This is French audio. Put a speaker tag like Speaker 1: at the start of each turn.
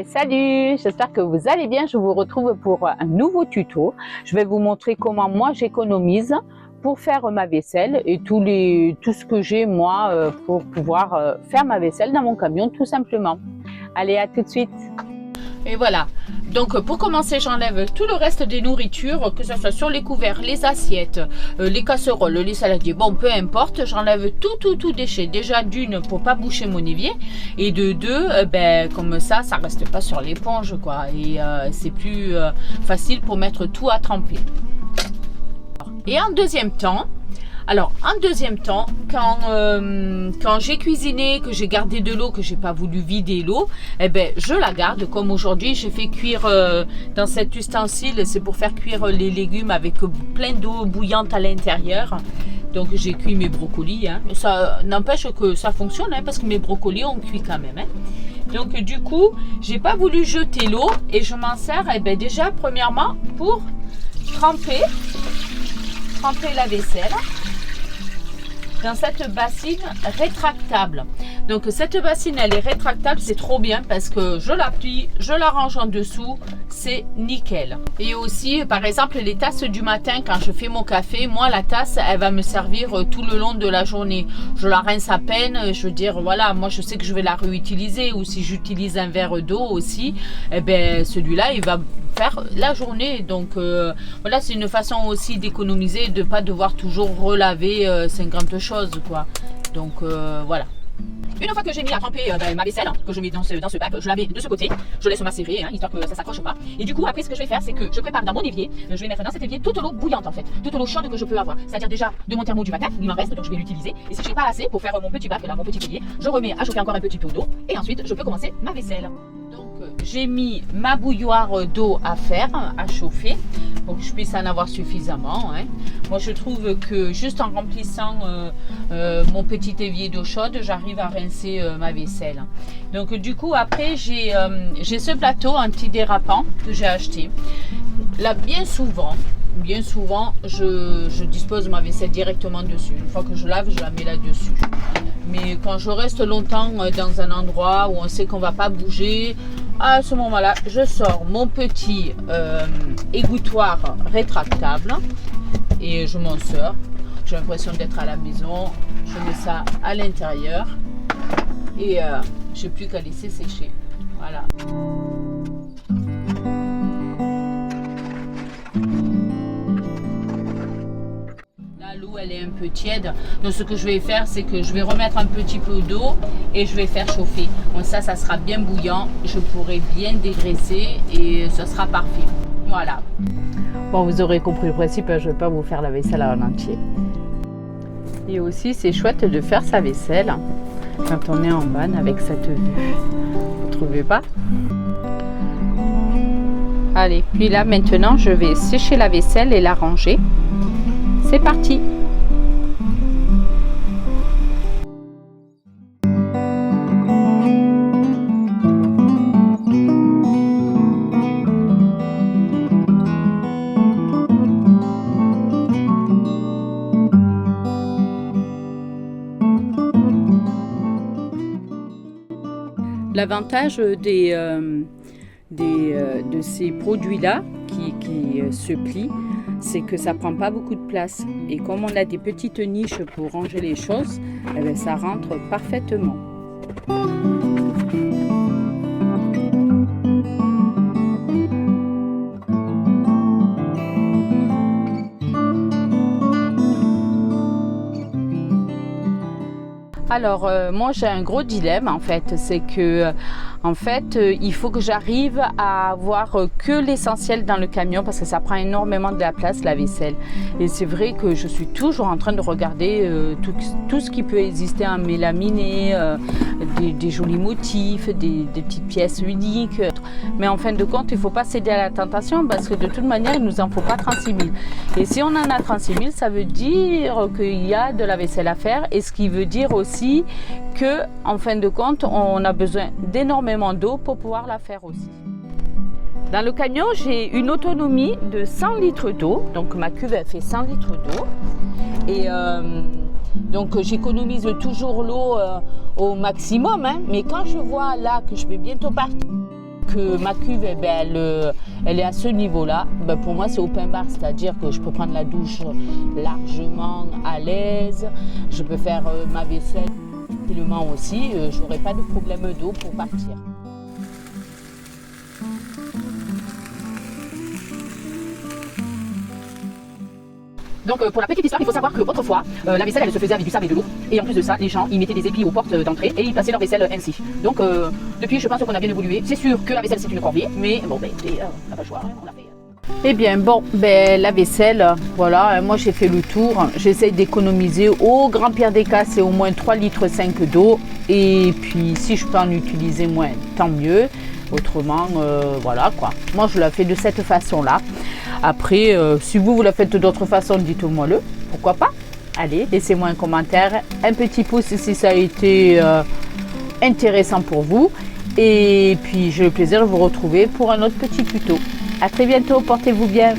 Speaker 1: Salut, j'espère que vous allez bien. Je vous retrouve pour un nouveau tuto. Je vais vous montrer comment moi j'économise pour faire ma vaisselle et tout ce que j'ai moi pour pouvoir faire ma vaisselle dans mon camion tout simplement. Allez, à tout de suite. Et voilà, donc pour commencer j'enlève tout le reste des nourritures, que ce soit sur les couverts, les assiettes, les casseroles, les saladiers, bon peu importe, j'enlève tout déchet. Déjà d'une pour pas boucher mon évier et de deux, comme ça reste pas sur l'éponge quoi, et c'est plus facile pour mettre tout à tremper. Et en deuxième temps, quand j'ai cuisiné, que j'ai gardé de l'eau, que j'ai pas voulu vider l'eau, je la garde. Comme aujourd'hui, j'ai fait cuire dans cet ustensile, c'est pour faire cuire les légumes avec plein d'eau bouillante à l'intérieur. Donc j'ai cuit mes brocolis. Ça n'empêche que ça fonctionne parce que mes brocolis ont cuit quand même. Donc du coup, j'ai pas voulu jeter l'eau et je m'en sers déjà premièrement pour tremper la vaisselle dans cette bassine rétractable. Donc cette bassine elle est rétractable, c'est trop bien parce que je la plie, je la range en dessous, c'est nickel. Et aussi par exemple les tasses du matin quand je fais mon café, moi la tasse elle va me servir tout le long de la journée. Je la rince à peine, je veux dire voilà, moi je sais que je vais la réutiliser, ou si j'utilise un verre d'eau aussi, celui-là il va faire la journée. Donc voilà, c'est une façon aussi d'économiser, de pas devoir toujours relaver 50 choses quoi. Donc voilà. Une fois que j'ai mis à tremper ma vaisselle, que je mets dans ce bac, je la mets de ce côté, je laisse macérer, histoire que ça s'accroche pas. Et du coup, après, ce que je vais faire, c'est que je prépare dans mon évier, je vais mettre dans cet évier toute l'eau bouillante en fait, toute l'eau chaude que je peux avoir. C'est-à-dire déjà de mon thermo du matin, il m'en reste, donc je vais l'utiliser. Et si j'ai pas assez pour faire mon petit bac, là, mon petit évier, je remets à chauffer encore un petit peu d'eau, et ensuite je peux commencer ma vaisselle. Donc j'ai mis ma bouilloire d'eau à chauffer, pour que je puisse en avoir suffisamment. Moi je trouve que juste en remplissant mon petit évier d'eau chaude, j'arrive à rincer ma vaisselle. Donc du coup après j'ai ce plateau antidérapant que j'ai acheté. Là bien souvent je dispose ma vaisselle directement dessus. Une fois que je lave, je la mets là-dessus. Mais quand je reste longtemps dans un endroit où on sait qu'on va pas bouger, à ce moment-là, je sors mon petit égouttoir rétractable et je m'en sors. J'ai l'impression d'être à la maison. Je mets ça à l'intérieur et j'ai plus qu'à laisser sécher. Voilà. L'eau elle est un peu tiède, donc ce que je vais faire c'est que je vais remettre un petit peu d'eau et je vais faire chauffer. Bon, ça sera bien bouillant, je pourrai bien dégraisser et ce sera parfait. Voilà. Bon, vous aurez compris le principe, je ne vais pas vous faire la vaisselle en entier. Et aussi c'est chouette de faire sa vaisselle quand on est en van avec cette vue. Vous trouvez pas? Allez, puis là maintenant je vais sécher la vaisselle et la ranger. C'est parti! L'avantage de ces produits-là qui se plient, c'est que ça prend pas beaucoup de place. Et comme on a des petites niches pour ranger les choses, ça rentre parfaitement. Alors moi j'ai un gros dilemme en fait, c'est que il faut que j'arrive à avoir que l'essentiel dans le camion parce que ça prend énormément de la place la vaisselle. Et c'est vrai que je suis toujours en train de regarder tout ce qui peut exister en mélaminé, des jolis motifs, des petites pièces uniques. Mais en fin de compte, il ne faut pas céder à la tentation parce que de toute manière, il ne nous en faut pas 36 000. Et si on en a 36 000, ça veut dire qu'il y a de la vaisselle à faire, et ce qui veut dire aussi que, en fin de compte, on a besoin d'énormément d'eau pour pouvoir la faire aussi. Dans le camion, j'ai une autonomie de 100 litres d'eau. Donc ma cuve elle fait 100 litres d'eau. Et donc j'économise toujours l'eau au maximum. Mais quand je vois là que je vais bientôt partir Que ma cuve, eh ben, elle est à ce niveau-là, ben, pour moi c'est open bar, c'est-à-dire que je peux prendre la douche largement à l'aise, je peux faire ma vaisselle tranquillement aussi, j'aurai pas de problème d'eau pour partir. Donc pour la petite histoire, il faut savoir qu'autrefois, la vaisselle elle se faisait avec du sable et de l'eau. Et en plus de ça, les gens ils mettaient des épis aux portes d'entrée et ils passaient leur vaisselle ainsi. Donc depuis, je pense qu'on a bien évolué. C'est sûr que la vaisselle c'est une corvée, mais bon, ben, on n'a pas le choix, hein, on l'a fait. Eh bien bon, ben, la vaisselle, voilà, moi j'ai fait le tour. J'essaye d'économiser. Au grand pire des cas, c'est au moins 3,5 litres d'eau. Et puis si je peux en utiliser moins, tant mieux. Autrement, voilà quoi. Moi je la fais de cette façon-là. Après, si vous la faites d'autres façons, dites-moi le. Pourquoi pas? Allez, laissez-moi un commentaire, un petit pouce si ça a été intéressant pour vous. Et puis j'ai le plaisir de vous retrouver pour un autre petit tuto. À très bientôt, portez-vous bien.